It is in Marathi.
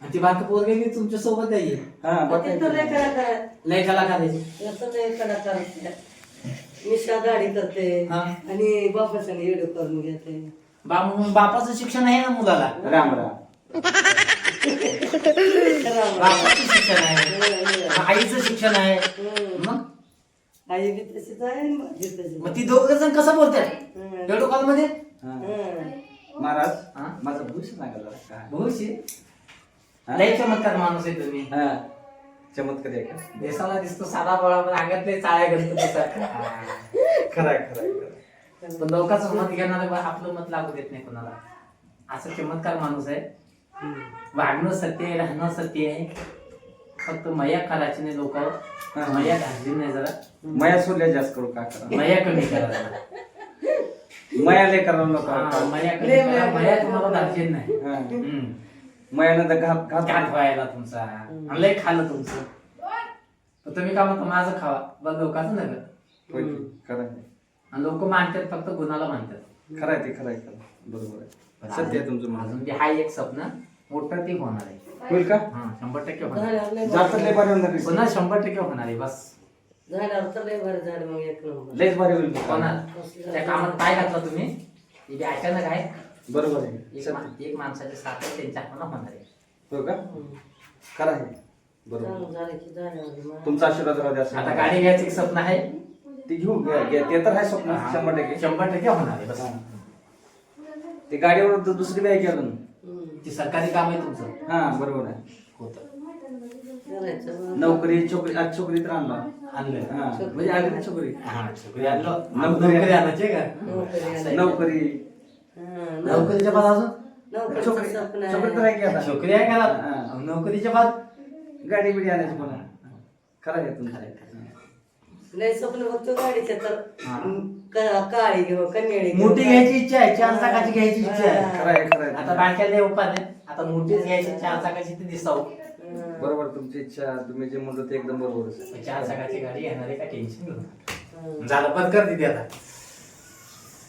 आणि ती बाकी पोरगी बी तुमच्या सोबत आहे. हा मग ते तर लय कलाकार लय कलाकाराची. असं लय कलाकार मिशा दाढी करते हा. आणि बापाचं येडं करून घेते. बापाचं शिक्षण आहे ना मुलाला. राम राम. बापाचं शिक्षण आहे, आईचं शिक्षण आहे. मग आई बी तशीच आहे आणि माझी तशीच मग ती दोघ जण कसं बोलतात व्हिडिओ कॉल मध्ये? हा. आहे. महाराज हा? माझं भविष्य सांगा जरा काय. भविष्य लय चमत्कार माणूस आहे तुम्ही. हा चमत्कार आहे का? देशाला दिसतो साधा बळा पण अंगातले चाळ्या गणपती. खरंय खरंय. पण लोकांचं मत घेणार आपलं मत लागू देत नाही कोणाला. असं चमत्कार माणूस आहे. वागणं सत्य आहे, राहणं सत्य आहे. फक्त मया करायची नाही लोकांवर. मया घातली नाही जरा. मया सोडल्या जास्त करू का करा. मया कमी करा जरा. मया लय करा लोक. मया कमी करा. मया तुम्हाला घातली नाही. मयानं तर घात घात व्हायला तुमचा आणि लय खाल्लं तुमचं. तर तुम्ही का म्हणता माझं खावा बस लोकांचं नका. खरंय आणि लोक मानतात फक्त गुणाला मानतात. खरंय ते खरंय खरं बरोबर आहे. सत्य आहे तुमचं म्हणणं. अजून बी हा एक स्वप्न मोठं ते होणार आहे. होईल का? हा 100% होणार. झाडावर लय जास्त लय भारी होणार आहे. पुन्हा 100% होणार आहे. बस झाडावर तर लय भारी झाड मग एक नंबर. लयच भारी होईल. होणार. त्या कामात काय घातलं तुम्ही हे बी अचानक आहे. बरोबर आहे. एक माणसाचे साथ आहे त्यांच्या हातानं होणार आहे. हो का? खरं आहे. बरोबर. चांगलं झालं की झाडावर मग. तुमचा आशीर्वाद राहू द्या असं. आता गाडी घ्यायचं एक स्वप्न आहे. ती घेऊ ते तर आहे स्वप्न 100%. 100% होणार आहे. बस ते गाडीवर तर दुसरी बॅग अजून. ती सरकारी काम आहे तुमचं. हा बरोबर आहे. होतं करायचं मग. नोकरी छोकरी आज छोकरी तर आणला. आणलं. हा म्हणजे आली ना छोकरी. हा छोकरी आणलं. नोकरी नोकरी आणायची का? नोकरी आणायची. नोकरी हा, नोकरीच्या बाद अजून नोकरीचं छोकरी स्वप्न आहे. छोकरी तर आहे की आता. छोकरी आहे का? हा. नोकरीच्या बाद गाडी बिडी आणायची कोणा. खरं आहे तुमचं. लय स्वप्न बघतो गाडीचे तर हा. काळी घेऊ कन्याळी घेऊ. मोठी घ्यायची इच्छा आहे. 4 चाकाची घ्यायची इच्छा आहे. खरं आहे खरं आता आहे. बारक्याला उपाय नाही. आता मोठीच घ्यायची 4 चाकाची ती दिसाव. बरोबर तुमची इच्छा तुम्ही जे म्हणतो ते एकदम बरोबरच आहे. 4 चाकाची गाडी घेणार आहे का टेन्शन घेऊ नका. झालं बंद कर दिदी आता.